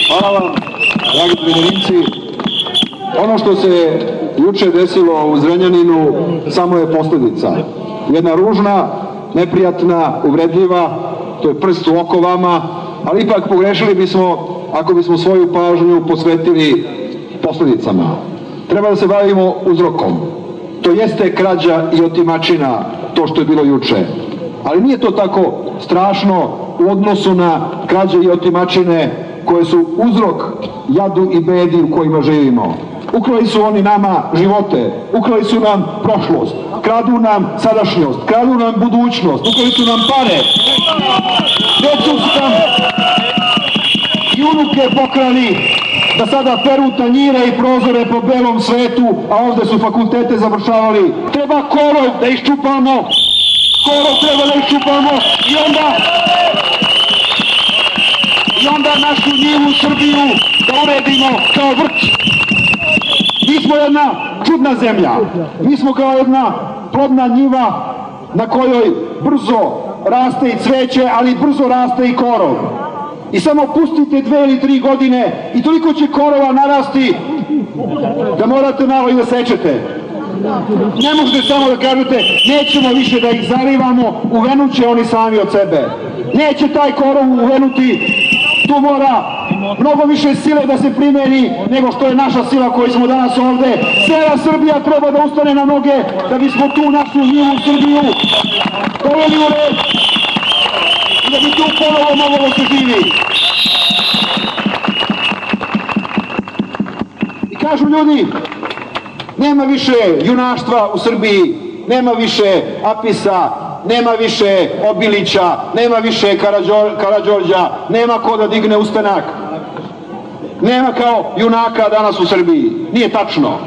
Hvala vam, dragi Zrenjaninci. Ono što se juče desilo u Zrenjaninu samo je posljedica. Jedna ružna, neprijatna, uvredljiva, to je prst u oko vama, ali ipak pogrešili bismo ako bismo svoju pažnju posvetili posljedicama. Treba da se bavimo uzrokom. To jeste krađa i otimačina, to što je bilo juče. Ali nije to tako strašno u odnosu na krađe i otimačine koje su uzrok jadu i bedi u kojima živimo. Ukrali su oni nama živote, ukrali su nam prošlost, kradu nam sadašnjost, kradu nam budućnost, ukrali su nam pare, djecu su nam i unuke pokrali da sada peru tanjire i prozore po belom svetu, a ovdje su fakultete završavali. Treba korov da iščupamo, korov treba da iščupamo i onda našu njivu Srbiju da uredimo kao vrt. Mi smo jedna čudna zemlja, mi smo kao jedna plodna njiva na kojoj brzo raste i cveće, ali brzo raste i korov. I samo pustite 2 ili 3 godine i toliko će korova narasti da morate malo i da sečete. Ne možete samo da kažete nećemo više da ih zalivamo, uvenuće oni sami od sebe. Neće taj korov uvenuti, tu mora mnogo više sile da se primeni nego što je naša sila koju smo danas ovde. Cela Srbija treba da ustane na noge da bismo tu našu njivu Srbiju doveli u red i da bi tu ponovo moglo da se živi. I kažu ljudi, nema više junaštva u Srbiji, nema više Apisa, nema više Obilića, nema više Karađorđa, nema ko da digne ustanak. Nema kao junaka danas u Srbiji. Nije tačno.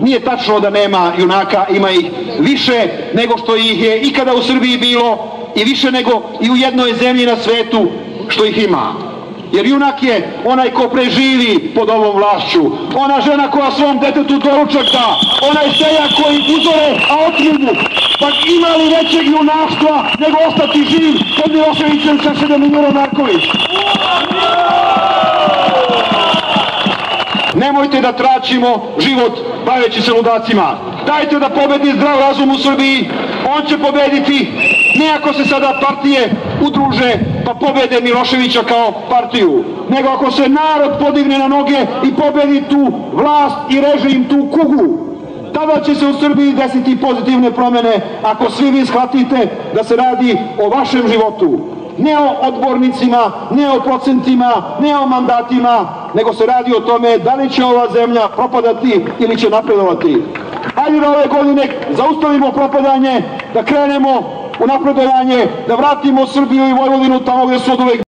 Nije tačno da nema junaka, ima ih više nego što ih je ikada u Srbiji bilo i više nego i u jednoj zemlji na svetu što ih ima. Jer junak je onaj ko preživi pod ovom vlašću, ona žena koja svom detetu doručak da, onaj seljak koji uzore, a otmu mu. Pa ima li većeg junaštva nego ostati živ pod Miloševićem Šešeljom i Miro Marković? Nemojte da tračimo život baveći se ludacima. Dajte da pobedi zdrav razum u Srbiji, on će pobediti. Ne ako se sada partije udruže pa pobede Miloševića kao partiju, nego ako se narod podigne na noge i pobedi tu vlast i režim, tu kugu. Tada će se u Srbiji desiti pozitivne promene ako svi vi shvatite da se radi o vašem životu. Ne o odbornicima, ne o procentima, ne o mandatima, nego se radi o tome da li će ova zemlja propadati ili će napredovati. Hajde da ove godine zaustavimo propadanje, da krenemo u napredovanje, da vratimo Srbiju i Vojvodinu tamo gdje su od uvek